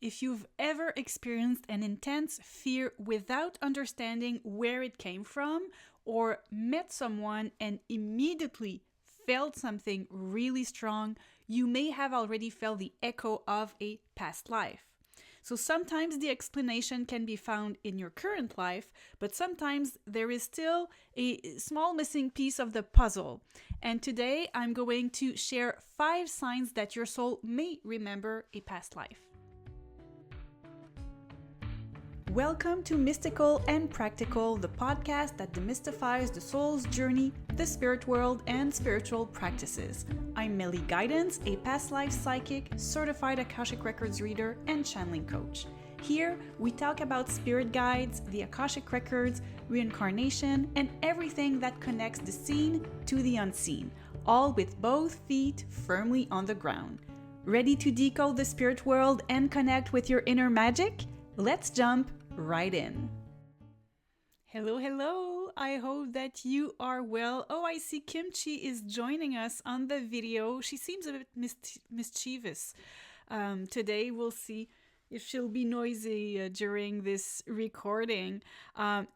if you've ever experienced an intense fear without understanding where it came from, or met someone and immediately felt something really strong, you may have already felt the echo of a past life. So sometimes the explanation can be found in your current life, but sometimes there is still a small missing piece of the puzzle. And today I'm going to share 5 signs that your soul may remember a past life. Welcome to Mystical and Practical, the podcast that demystifies the soul's journey, the spirit world, and spiritual practices. I'm Meli, a past life psychic, certified Akashic Records reader, and channeling coach. Here, we talk about spirit guides, the Akashic Records, reincarnation, and everything that connects the seen to the unseen, all with both feet firmly on the ground. Ready to decode the spirit world and connect with your inner magic? Let's jump right in. Hello. I hope that you are well. Oh, I see Kimchi is joining us on the video. She seems a bit mischievous today. We'll see if she'll be noisy during this recording.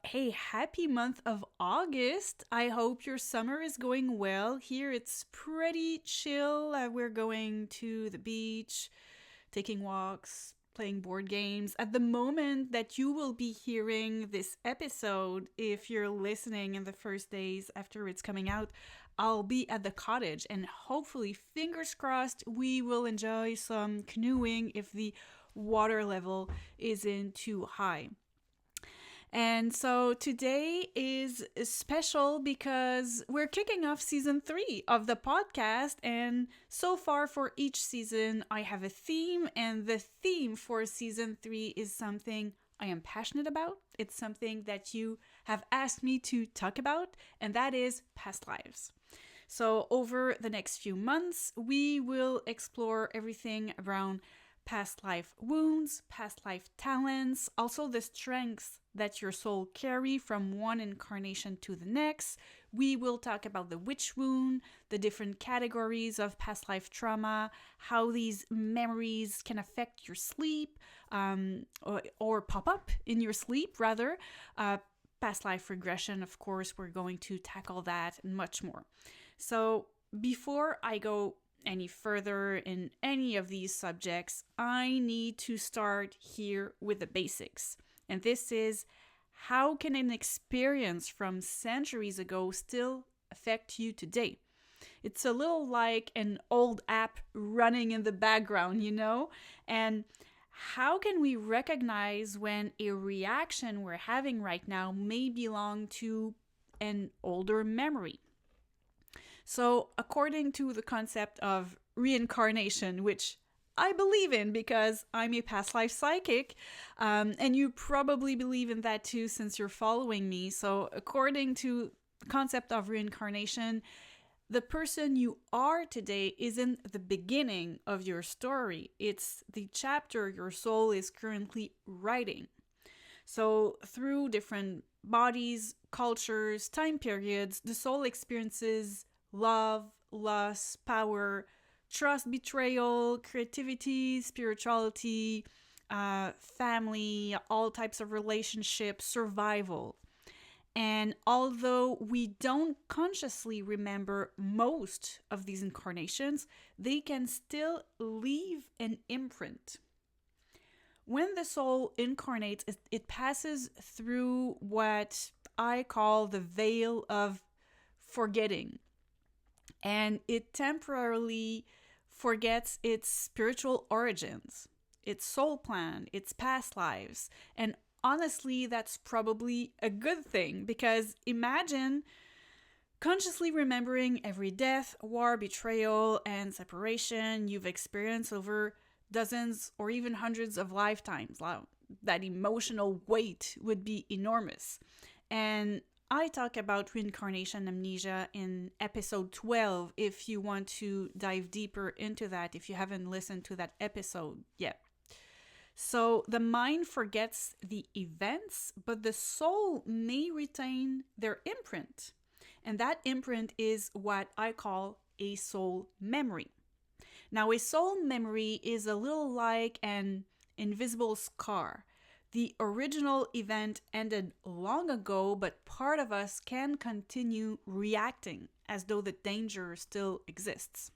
Hey, happy month of August. I hope your summer is going well. Here it's pretty chill. We're going to the beach, taking walks, playing board games. At the moment that you will be hearing this episode, if you're listening in the first days after it's coming out, I'll be at the cottage and hopefully, fingers crossed, we will enjoy some canoeing if the water level isn't too high. And so today is special because we're kicking off season 3 of the podcast. And so far for each season, I have a theme. And the theme for season 3 is something I am passionate about. It's something that you have asked me to talk about, and that is past lives. So over the next few months, we will explore everything around past life wounds, past life talents, also the strengths that your soul carry from one incarnation to the next. We will talk about the witch wound, the different categories of past life trauma, how these memories can affect your sleep, or pop up in your sleep rather. Past life regression, of course, we're going to tackle that and much more. So before I go any further in any of these subjects, I need to start here with the basics. And this is, how can an experience from centuries ago still affect you today? It's a little like an old app running in the background, you know? And how can we recognize when a reaction we're having right now may belong to an older memory? So, according to the concept of reincarnation, which I believe in because I'm a past life psychic, and you probably believe in that too since you're following me. So, according to the concept of reincarnation, the person you are today isn't the beginning of your story. It's the chapter your soul is currently writing. So, through different bodies, cultures, time periods, the soul experiences love, lust, power, trust, betrayal, creativity, spirituality, family, all types of relationships, survival. And although we don't consciously remember most of these incarnations, they can still leave an imprint. When the soul incarnates, it passes through what I call the veil of forgetting. And it temporarily forgets its spiritual origins, its soul plan, its past lives. And honestly, that's probably a good thing, because imagine consciously remembering every death, war, betrayal, and separation you've experienced over dozens or even hundreds of lifetimes. Wow, that emotional weight would be enormous. And I talk about reincarnation amnesia in episode 12 if you want to dive deeper into that, if you haven't listened to that episode yet. So the mind forgets the events, but the soul may retain their imprint. And that imprint is what I call a soul memory. Now, a soul memory is a little like an invisible scar. The original event ended long ago, but part of us can continue reacting as though the danger still exists.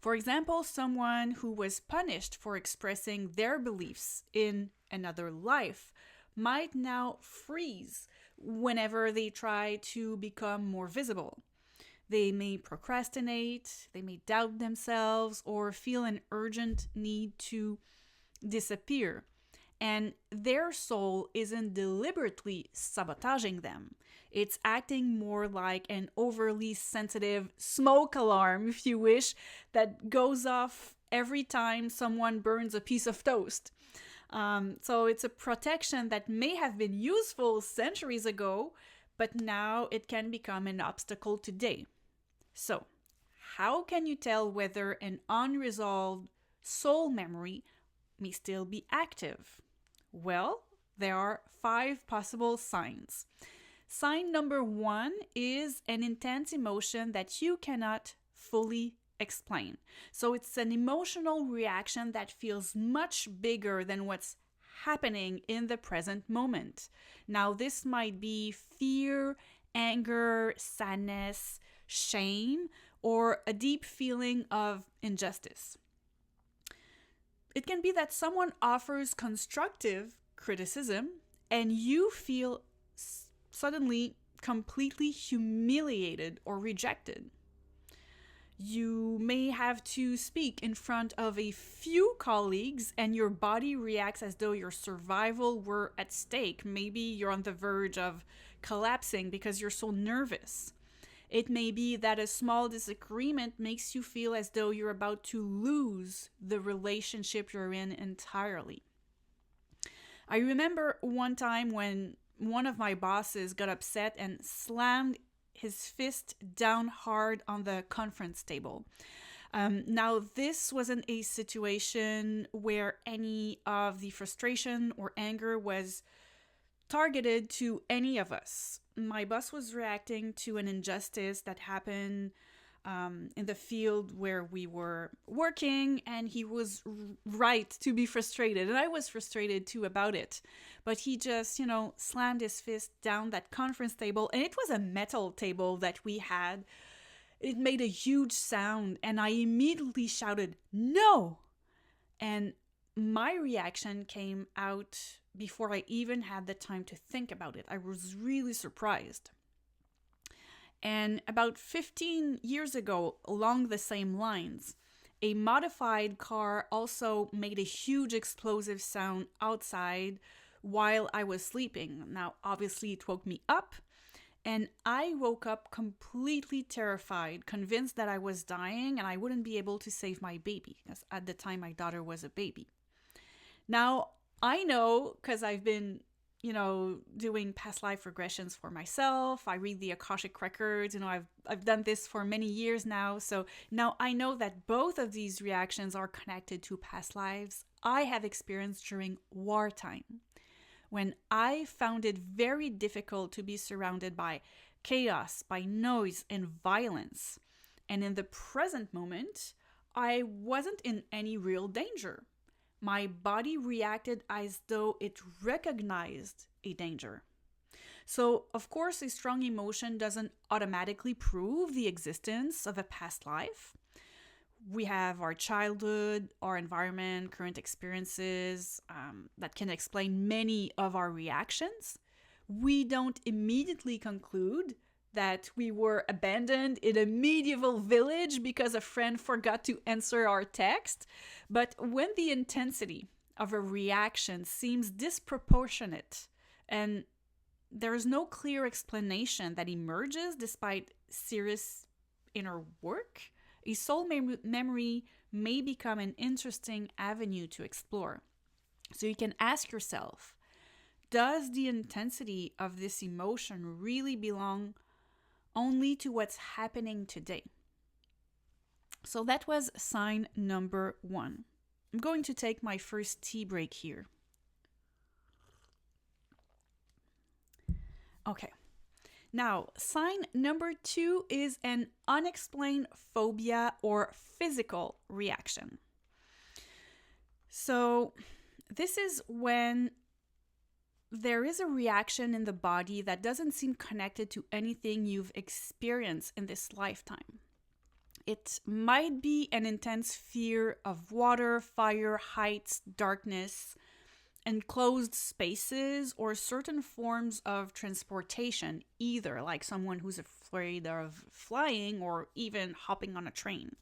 For example, someone who was punished for expressing their beliefs in another life might now freeze whenever they try to become more visible. They may procrastinate, they may doubt themselves, or feel an urgent need to disappear. And their soul isn't deliberately sabotaging them. It's acting more like an overly sensitive smoke alarm, if you wish, that goes off every time someone burns a piece of toast. So it's a protection that may have been useful centuries ago, but now it can become an obstacle today. So, how can you tell whether an unresolved soul memory may still be active? Well, there are 5 possible signs. Sign number 1 is an intense emotion that you cannot fully explain. So it's an emotional reaction that feels much bigger than what's happening in the present moment. Now, this might be fear, anger, sadness, shame, or a deep feeling of injustice. It can be that someone offers constructive criticism and you feel suddenly completely humiliated or rejected. You may have to speak in front of a few colleagues and your body reacts as though your survival were at stake. Maybe you're on the verge of collapsing because you're so nervous. It may be that a small disagreement makes you feel as though you're about to lose the relationship you're in entirely. I remember one time when one of my bosses got upset and slammed his fist down hard on the conference table. Now, this wasn't a situation where any of the frustration or anger was targeted to any of us. My boss was reacting to an injustice that happened in the field where we were working, and he was right to be frustrated, and I was frustrated too about it. But he just, slammed his fist down that conference table, and it was a metal table that we had. It made a huge sound, and I immediately shouted, "No!" And my reaction came out before I even had the time to think about it. I was really surprised. And about 15 years ago, along the same lines, a modified car also made a huge explosive sound outside while I was sleeping. Now, obviously, it woke me up, and I woke up completely terrified, convinced that I was dying and I wouldn't be able to save my baby, because at the time my daughter was a baby. Now, I know, because I've been doing past life regressions for myself. I read the Akashic records. I've done this for many years now. So now I know that both of these reactions are connected to past lives I have experienced during wartime, when I found it very difficult to be surrounded by chaos, by noise and violence. And in the present moment, I wasn't in any real danger. My body reacted as though it recognized a danger. So, of course, a strong emotion doesn't automatically prove the existence of a past life. We have our childhood, our environment, current experiences that can explain many of our reactions. We don't immediately conclude that we were abandoned in a medieval village because a friend forgot to answer our text. But when the intensity of a reaction seems disproportionate and there's no clear explanation that emerges despite serious inner work, a soul memory may become an interesting avenue to explore. So you can ask yourself, does the intensity of this emotion really belong only to what's happening today? So that was sign number 1. I'm going to take my first tea break here. Okay. Now, sign number 2 is an unexplained phobia or physical reaction. So this is when there is a reaction in the body that doesn't seem connected to anything you've experienced in this lifetime. It might be an intense fear of water, fire, heights, darkness, enclosed spaces, or certain forms of transportation, either like someone who's afraid of flying or even hopping on a train.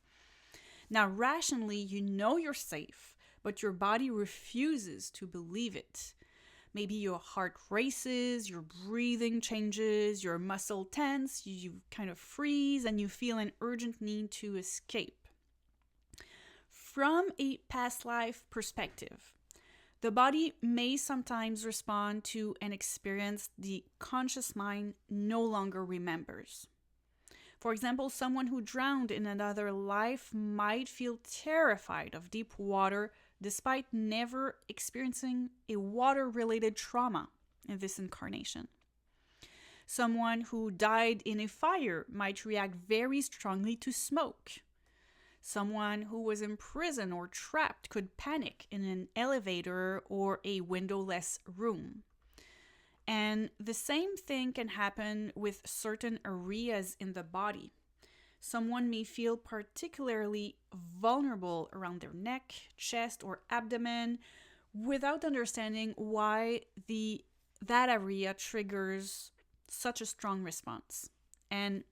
Now, rationally, you know you're safe, but your body refuses to believe it. Maybe your heart races, your breathing changes, your muscle tense, you kind of freeze, and you feel an urgent need to escape. From a past life perspective, the body may sometimes respond to an experience the conscious mind no longer remembers. For example, someone who drowned in another life might feel terrified of deep water despite never experiencing a water-related trauma in this incarnation. Someone who died in a fire might react very strongly to smoke. Someone who was in prison or trapped could panic in an elevator or a windowless room. And the same thing can happen with certain areas in the body. Someone may feel particularly vulnerable around their neck, chest, or abdomen without understanding why that area triggers such a strong response. And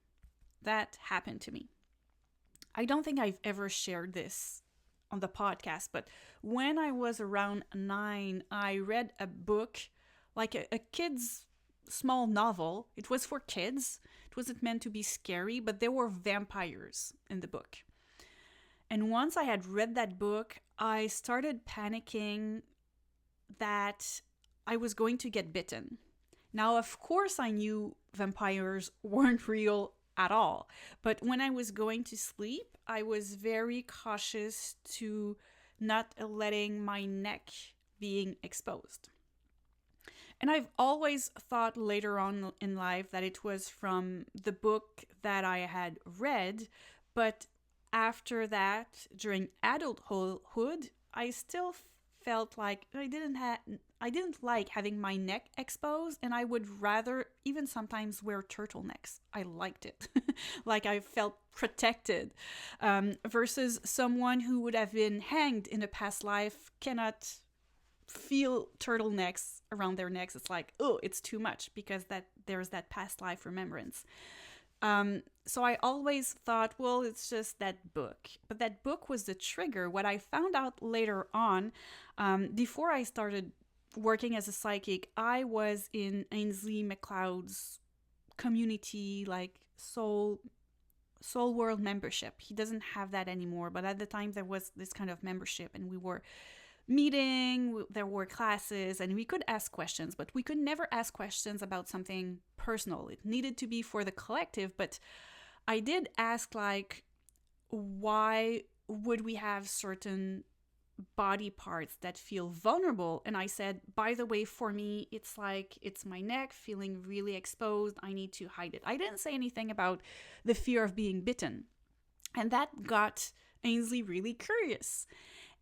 that happened to me. I don't think I've ever shared this on the podcast, but when I was around 9, I read a book, like a kid's small novel. It was for kids. It wasn't meant to be scary, but there were vampires in the book. And once I had read that book, I started panicking that I was going to get bitten. Now, of course, I knew vampires weren't real at all. But when I was going to sleep, I was very cautious to not letting my neck being exposed. And I've always thought later on in life that it was from the book that I had read, but after that, during adulthood, I still felt like I didn't like having my neck exposed, and I would rather even sometimes wear turtlenecks. I liked it. Like I felt protected, versus someone who would have been hanged in a past life cannot feel turtlenecks around their necks. It's like, oh, it's too much because there's that past life remembrance. So I always thought, well, it's just that book. But that book was the trigger. What I found out later on, before I started working as a psychic, I was in Ainsley MacLeod's community, like soul world membership. He doesn't have that anymore, but at the time there was this kind of membership, and we were meeting, there were classes, and we could ask questions, but we could never ask questions about something personal. It needed to be for the collective, but I did ask, like, why would we have certain body parts that feel vulnerable? And I said, by the way, for me, it's like, it's my neck feeling really exposed. I need to hide it. I didn't say anything about the fear of being bitten. And that got Ainsley really curious.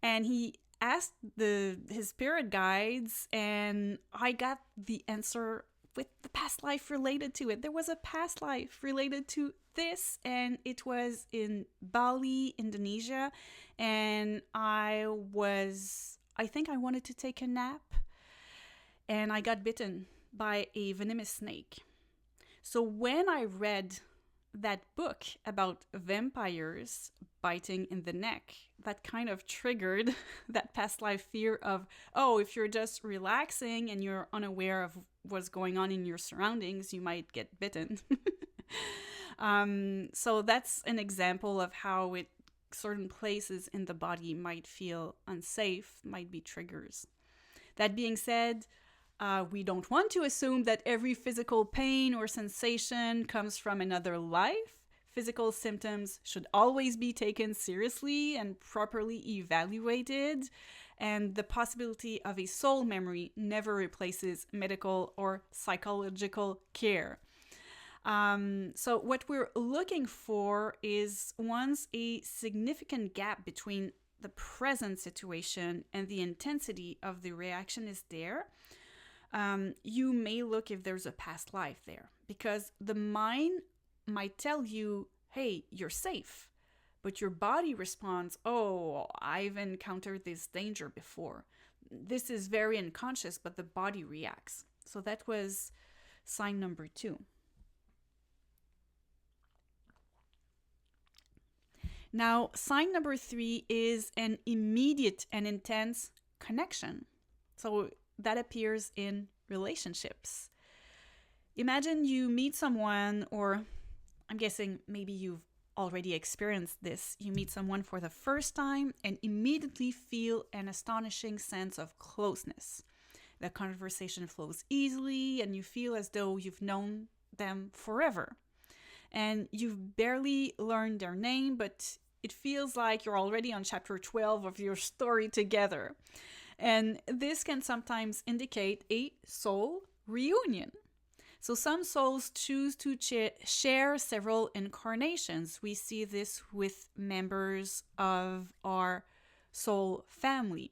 And he asked his spirit guides, and I got the answer with the past life related to it. There was a past life related to this, and it was in Bali, Indonesia, and I think I wanted to take a nap, and I got bitten by a venomous snake. So when I read that book about vampires biting in the neck, that kind of triggered that past life fear of, oh, if you're just relaxing and you're unaware of what's going on in your surroundings, you might get bitten. So that's an example of how certain places in the body might feel unsafe, might be triggers. That being said, we don't want to assume that every physical pain or sensation comes from another life. Physical symptoms should always be taken seriously and properly evaluated, and the possibility of a soul memory never replaces medical or psychological care. So what we're looking for is, once a significant gap between the present situation and the intensity of the reaction is there, you may look if there's a past life there, because the mind might tell you, hey, you're safe. But your body responds, oh, I've encountered this danger before. This is very unconscious, but the body reacts. So that was sign number 2. Now, sign number 3 is an immediate and intense connection. So that appears in relationships. Imagine you meet someone, or I'm guessing maybe you've already experienced this. You meet someone for the first time and immediately feel an astonishing sense of closeness. The conversation flows easily and you feel as though you've known them forever. And you've barely learned their name, but it feels like you're already on chapter 12 of your story together. And this can sometimes indicate a soul reunion. So some souls choose to share several incarnations. We see this with members of our soul family.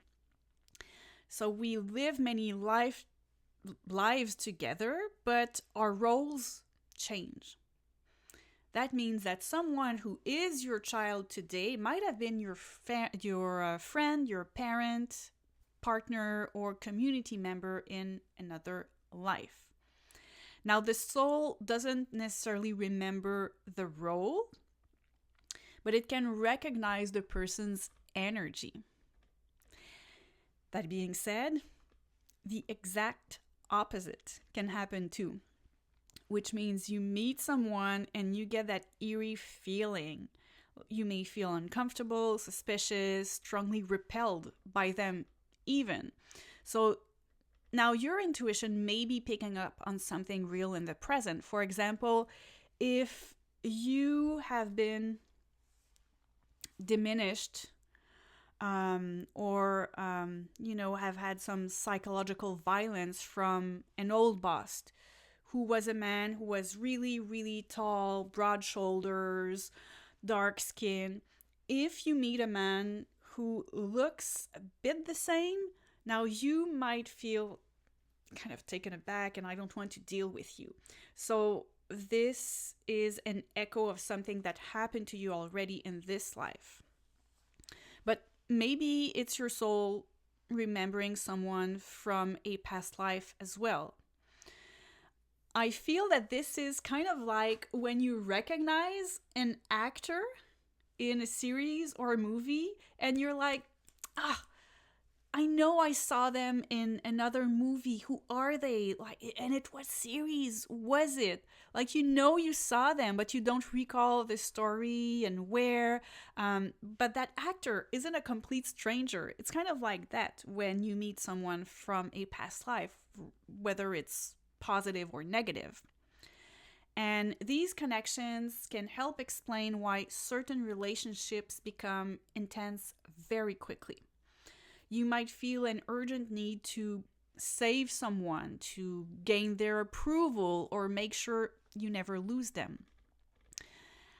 So we live many lives together, but our roles change. That means that someone who is your child today might have been your friend, your parent, partner, or community member in another life. Now, the soul doesn't necessarily remember the role, but it can recognize the person's energy. That being said, the exact opposite can happen too, which means you meet someone and you get that eerie feeling. You may feel uncomfortable, suspicious, strongly repelled by them even. So now, your intuition may be picking up on something real in the present. For example, if you have been diminished or have had some psychological violence from an old boss who was a man who was really, really tall, broad shoulders, dark skin. If you meet a man who looks a bit the same, now you might feel kind of taken aback and I don't want to deal with you. So this is an echo of something that happened to you already in this life. But maybe it's your soul remembering someone from a past life as well. I feel that this is kind of like when you recognize an actor in a series or a movie and you're like, I know I saw them in another movie. Who are they? And it what series was it? You saw them, but you don't recall the story and where. But that actor isn't a complete stranger. It's kind of like that when you meet someone from a past life, whether it's positive or negative. And these connections can help explain why certain relationships become intense very quickly. You might feel an urgent need to save someone, to gain their approval, or make sure you never lose them.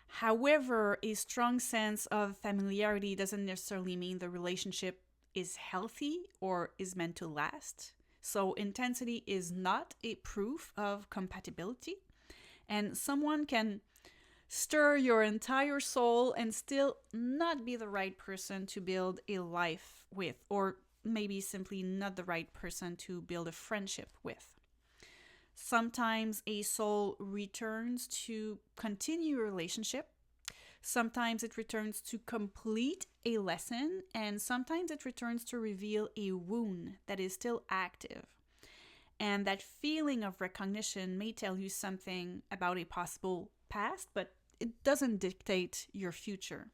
However, a strong sense of familiarity doesn't necessarily mean the relationship is healthy or is meant to last. So intensity is not a proof of compatibility, and someone can stir your entire soul and still not be the right person to build a life with, or maybe simply not the right person to build a friendship with. Sometimes a soul returns to continue a relationship. Sometimes it returns to complete a lesson, and sometimes it returns to reveal a wound that is still active. And that feeling of recognition may tell you something about a possible past, but it doesn't dictate your future.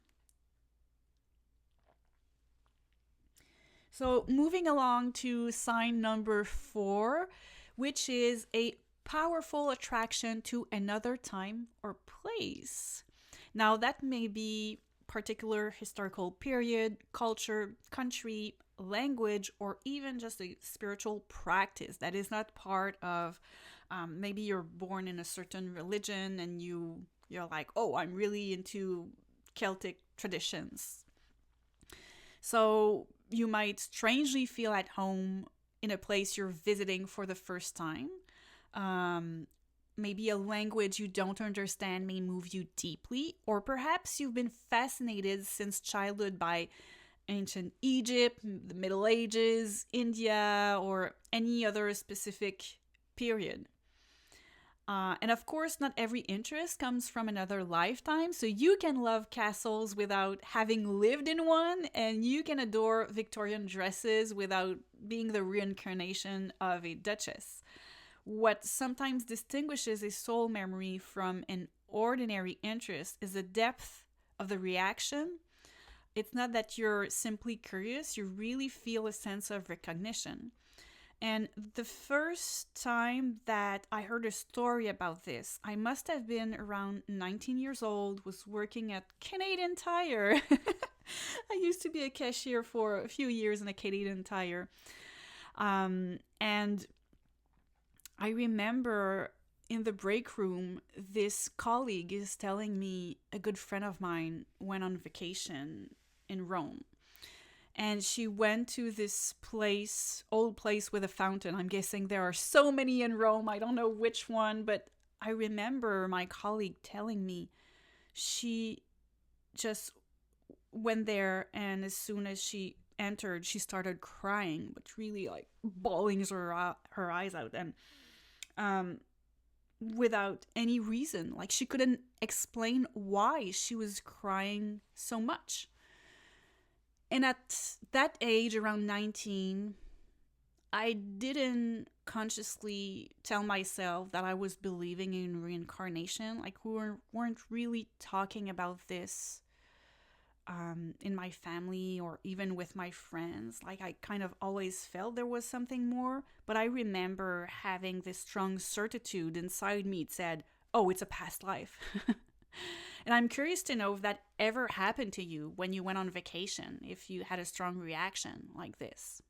So moving along to sign number 4, which is a powerful attraction to another time or place. Now that may be particular historical period, culture, country, language, or even just a spiritual practice that is not part of, maybe you're born in a certain religion and you're like, oh, I'm really into Celtic traditions. So you might strangely feel at home in a place you're visiting for the first time. Um, Maybe a language you don't understand may move you deeply, or perhaps you've been fascinated since childhood by ancient Egypt, the Middle Ages, India, or any other specific period. And of course, not every interest comes from another lifetime. So you can love castles without having lived in one, and you can adore Victorian dresses without being the reincarnation of a duchess. What sometimes distinguishes a soul memory from an ordinary interest is the depth of the reaction. It's not that you're simply curious, you really feel a sense of recognition. And the first time that I heard a story about this, I must have been around 19 years old, was working at Canadian Tire. I used to be a cashier for a few years in a Canadian Tire. And I remember in the break room, this colleague is telling me a good friend of mine went on vacation in Rome. And she went to this place, old place with a fountain. I'm guessing there are so many in Rome. I don't know which one, but I remember my colleague telling me she just went there, and as soon as she entered, she started crying, but really like bawling her eyes out, and without any reason. Like she couldn't explain why she was crying so much. And at that age, around 19, I didn't consciously tell myself that I was believing in reincarnation. Like we weren't really talking about this in my family or even with my friends. Like I kind of always felt there was something more, but I remember having this strong certitude inside me. It said, oh, it's a past life. And I'm curious to know if that ever happened to you when you went on vacation, if you had a strong reaction like this.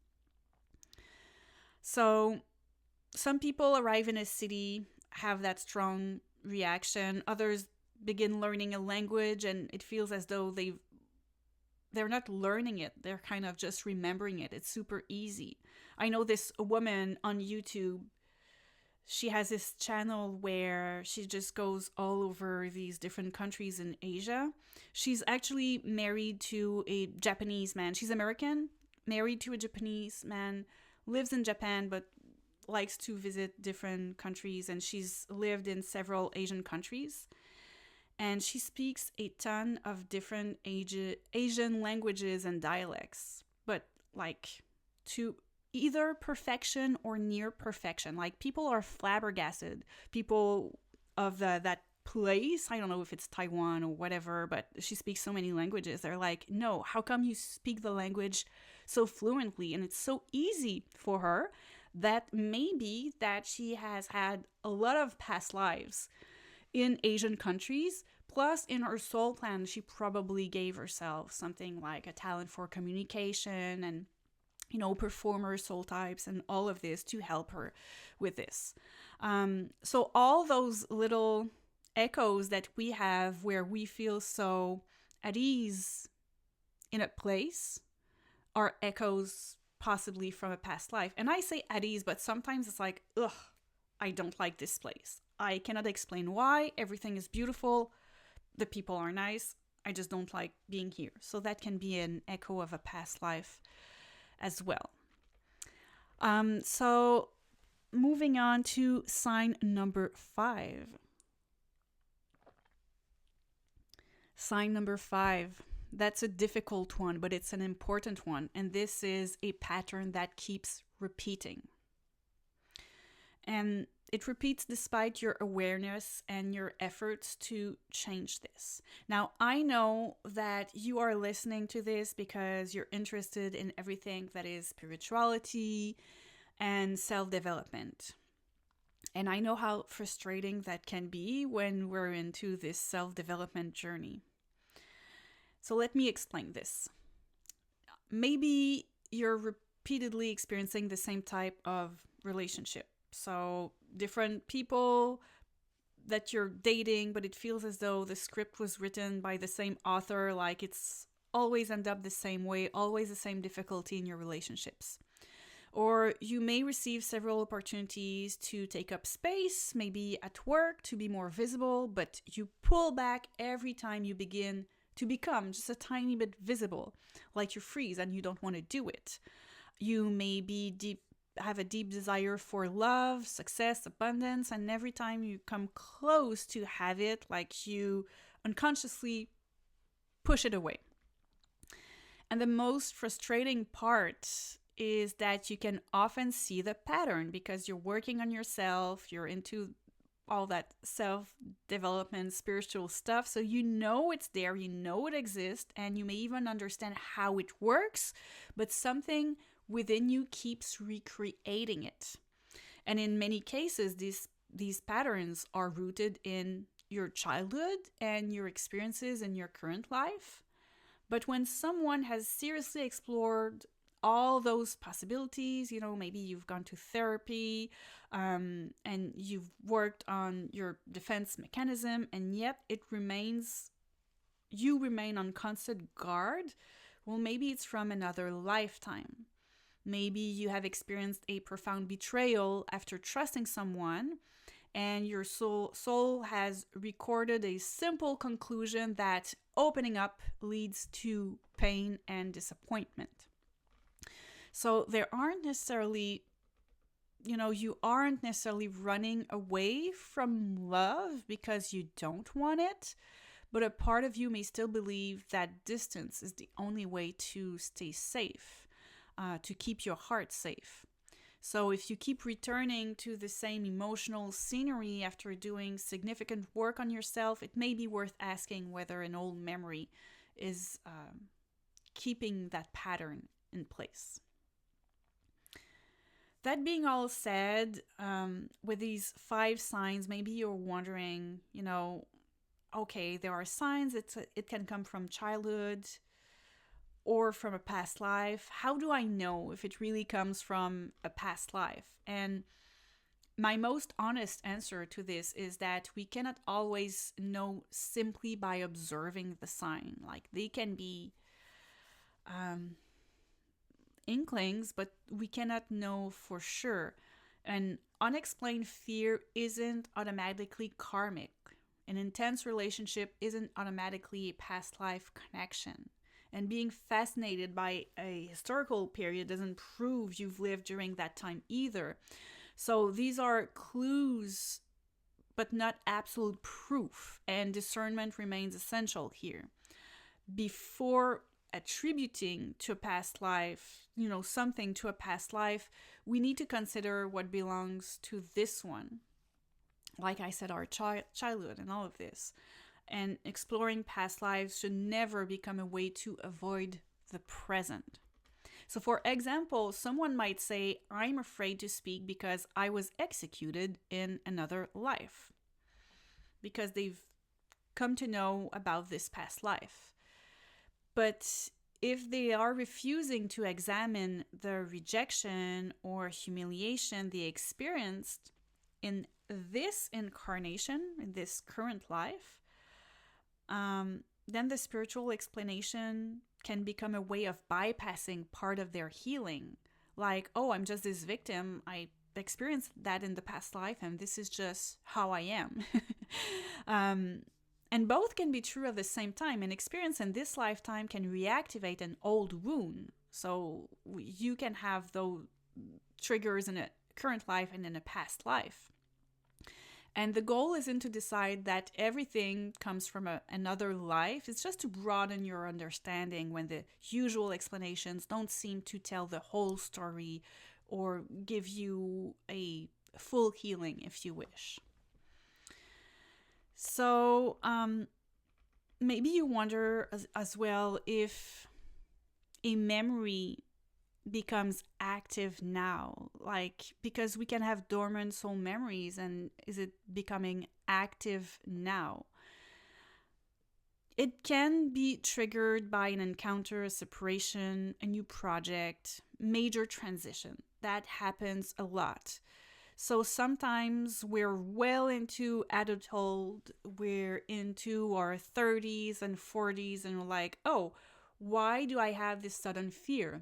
So some people arrive in a city, have that strong reaction. Others begin learning a language, and it feels as though they're not learning it. They're kind of just remembering it. It's super easy. I know this woman on YouTube. She has this channel where she just goes all over these different countries in Asia. She's actually married to a Japanese man. She's American, married to a Japanese man, lives in Japan, but likes to visit different countries. And she's lived in several Asian countries. And she speaks a ton of different Asian languages and dialects, but like to either perfection or near perfection. Like people are flabbergasted. People of that place, I don't know if it's Taiwan or whatever, but she speaks so many languages. They're like, no, how come you speak the language so fluently? And it's so easy for her that maybe that she has had a lot of past lives in Asian countries. Plus, in her soul plan, she probably gave herself something like a talent for communication and performer soul types and all of this to help her with this. So all those little echoes that we have where we feel so at ease in a place are echoes possibly from a past life. And I say at ease, but sometimes it's like, ugh, I don't like this place. I cannot explain why. Everything is beautiful. The people are nice. I just don't like being here. So that can be an echo of a past life as well. So moving on to sign number 5. Sign number 5. That's a difficult one, but it's an important one. And this is a pattern that keeps repeating. And it repeats despite your awareness and your efforts to change this. Now, I know that you are listening to this because you're interested in everything that is spirituality and self-development. And I know how frustrating that can be when we're into this self-development journey. So let me explain this. Maybe you're repeatedly experiencing the same type of relationship. So different people that you're dating, but it feels as though the script was written by the same author, like it's always end up the same way, always the same difficulty in your relationships. Or you may receive several opportunities to take up space, maybe at work, to be more visible, but you pull back every time you begin to become just a tiny bit visible, like you freeze and you don't want to do it. You may have a deep desire for love, success, abundance, and every time you come close to have it, like you unconsciously push it away. And the most frustrating part is that you can often see the pattern because you're working on yourself, you're into all that self-development, spiritual stuff. So you know it's there, you know it exists, and you may even understand how it works, but something within you keeps recreating it. And in many cases, these patterns are rooted in your childhood and your experiences in your current life. But when someone has seriously explored all those possibilities, maybe you've gone to therapy and you've worked on your defense mechanism, and yet you remain on constant guard. Well, maybe it's from another lifetime. Maybe you have experienced a profound betrayal after trusting someone, and your soul has recorded a simple conclusion that opening up leads to pain and disappointment. So you aren't necessarily running away from love because you don't want it, but a part of you may still believe that distance is the only way to stay safe, to keep your heart safe. So if you keep returning to the same emotional scenery after doing significant work on yourself, it may be worth asking whether an old memory is keeping that pattern in place. That being all said, with these 5 signs, maybe you're wondering, okay, there are signs it can come from childhood or from a past life. How do I know if it really comes from a past life? And my most honest answer to this is that we cannot always know simply by observing the sign. Like, they can be inklings, but we cannot know for sure. An unexplained fear isn't automatically karmic. An intense relationship isn't automatically a past life connection. And being fascinated by a historical period doesn't prove you've lived during that time either. So these are clues, but not absolute proof. And discernment remains essential here. Before attributing to a past life, something to a past life, we need to consider what belongs to this one. Like I said, our childhood and all of this. And exploring past lives should never become a way to avoid the present. So for example, someone might say, I'm afraid to speak because I was executed in another life. Because they've come to know about this past life. But if they are refusing to examine the rejection or humiliation they experienced in this incarnation, in this current life, then the spiritual explanation can become a way of bypassing part of their healing. Like, oh, I'm just this victim. I experienced that in the past life, and this is just how I am. And both can be true at the same time. An experience in this lifetime can reactivate an old wound. So you can have those triggers in a current life and in a past life. And the goal isn't to decide that everything comes from another life. It's just to broaden your understanding when the usual explanations don't seem to tell the whole story or give you a full healing, if you wish. So maybe you wonder as well if a memory becomes active now, like, because we can have dormant soul memories, and is it becoming active now? It can be triggered by an encounter, a separation, a new project, major transition. That happens a lot. So sometimes we're well into adulthood, we're into our 30s and 40s, and we're like, oh, Why do I have this sudden fear?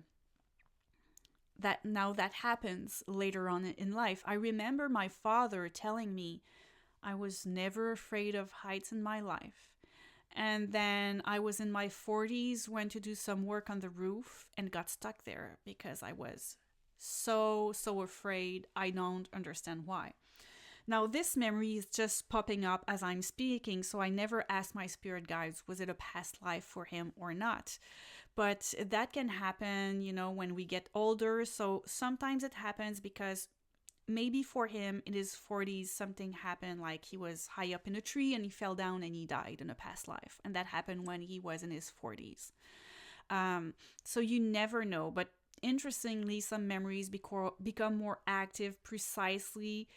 That now that happens later on in life. I remember my father telling me I was never afraid of heights in my life. And then I was in my 40s, went to do some work on the roof and got stuck there because I was so afraid. I don't understand why. Now, this memory is just popping up as I'm speaking, so I never asked my spirit guides, was it a past life for him or not? But that can happen, when we get older. So sometimes it happens because maybe for him in his 40s, something happened, like he was high up in a tree and he fell down and he died in a past life. And that happened when he was in his 40s. So you never know. But interestingly, some memories become more active precisely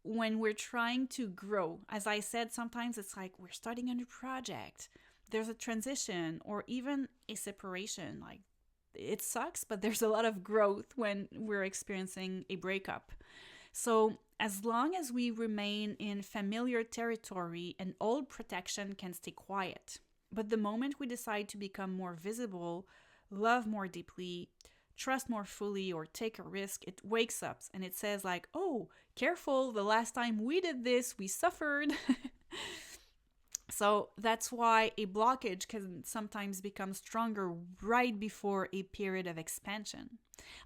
when we're trying to grow. As I said, sometimes it's like we're starting a new project. There's a transition or even a separation. Like, it sucks, but there's a lot of growth when we're experiencing a breakup. So as long as we remain in familiar territory, an old protection can stay quiet. But the moment we decide to become more visible, love more deeply, trust more fully, or take a risk, it wakes up and it says like, oh, careful, the last time we did this, we suffered. So that's why a blockage can sometimes become stronger right before a period of expansion.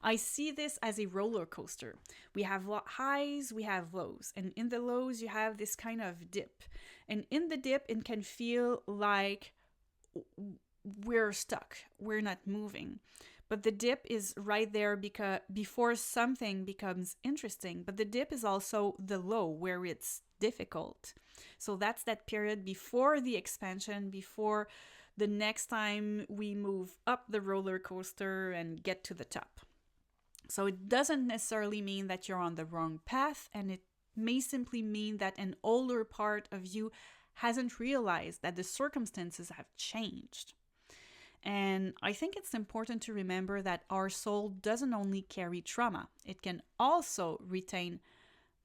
I see this as a roller coaster. We have highs, we have lows. And in the lows, you have this kind of dip. And in the dip, it can feel like we're stuck, we're not moving. But the dip is right there because before something becomes interesting. But the dip is also the low where it's difficult. So that's that period before the expansion, before the next time we move up the roller coaster and get to the top. So it doesn't necessarily mean that you're on the wrong path, and it may simply mean that an older part of you hasn't realized that the circumstances have changed. And I think it's important to remember that our soul doesn't only carry trauma, it can also retain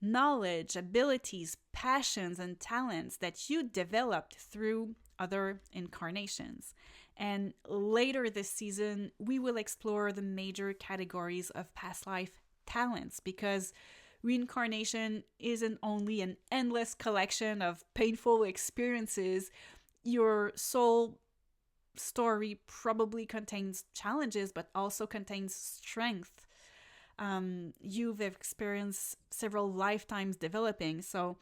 knowledge, abilities, passions, and talents that you developed through other incarnations. And later this season, we will explore the major categories of past life talents because reincarnation isn't only an endless collection of painful experiences. Your soul story probably contains challenges, but also contains strength. You've experienced several lifetimes developing. So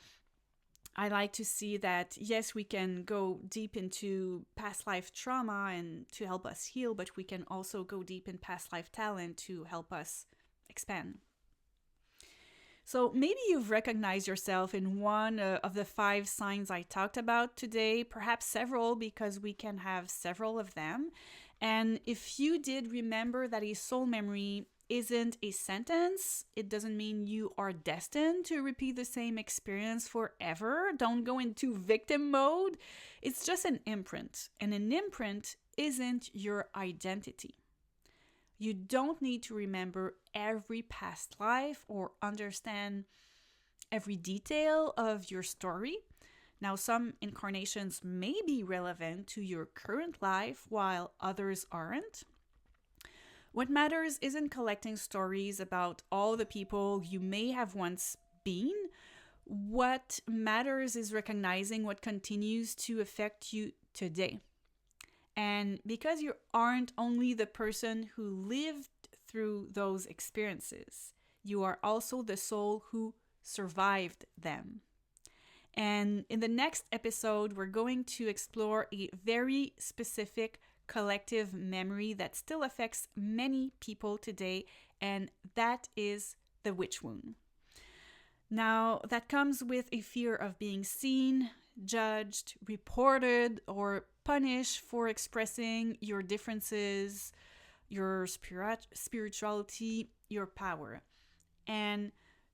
I like to see that, yes, we can go deep into past life trauma and to help us heal, but we can also go deep in past life talent to help us expand. So maybe you've recognized yourself in one of the 5 signs I talked about today, perhaps several, because we can have several of them. And if you did, remember that a soul memory isn't a sentence. It doesn't mean you are destined to repeat the same experience forever. Don't go into victim mode. It's just an imprint. And an imprint isn't your identity. You don't need to remember every past life or understand every detail of your story. Now, some incarnations may be relevant to your current life while others aren't. What matters isn't collecting stories about all the people you may have once been. What matters is recognizing what continues to affect you today. And because you aren't only the person who lived through those experiences, you are also the soul who survived them. And in the next episode, we're going to explore a very specific collective memory that still affects many people today, and that is the witch wound. Now, that comes with a fear of being seen, judged, reported, or punished for expressing your differences, your spirituality, your power. And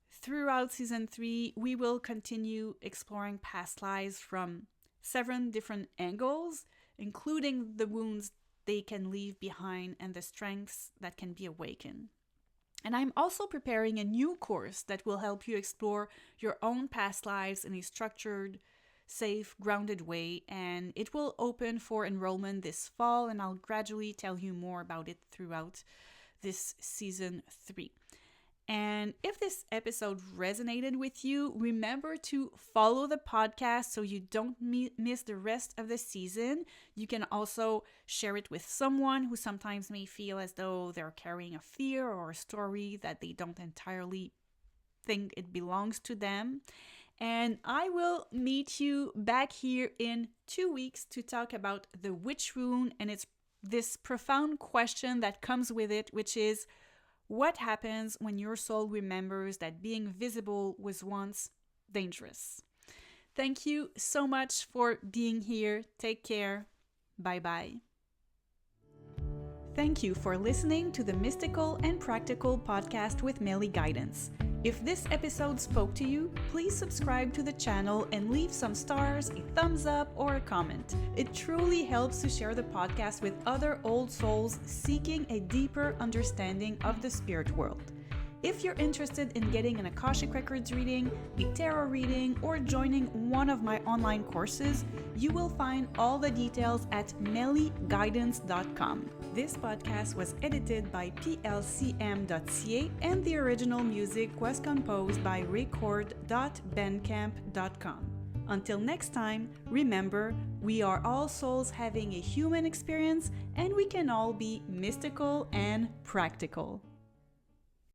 throughout season 3, we will continue exploring past lives from 7 different angles, including the wounds they can leave behind and the strengths that can be awakened. And I'm also preparing a new course that will help you explore your own past lives in a structured, safe, grounded way, and it will open for enrollment this fall, and I'll gradually tell you more about it throughout this season 3. And if this episode resonated with you, remember to follow the podcast so you don't miss the rest of the season. You can also share it with someone who sometimes may feel as though they're carrying a fear or a story that they don't entirely think it belongs to them. And I will meet you back here in 2 weeks to talk about the witch rune, and it's this profound question that comes with it, which is, what happens when your soul remembers that being visible was once dangerous? Thank you so much for being here. Take care. Bye-bye. Thank you for listening to the Mystical and Practical podcast with Meli Guidance. If this episode spoke to you, please subscribe to the channel and leave some stars, a thumbs up, or a comment. It truly helps to share the podcast with other old souls seeking a deeper understanding of the spirit world. If you're interested in getting an Akashic Records reading, a tarot reading, or joining one of my online courses, you will find all the details at meliguidance.com. This podcast was edited by plcm.ca and the original music was composed by record.bandcamp.com. Until next time, remember, we are all souls having a human experience and we can all be mystical and practical.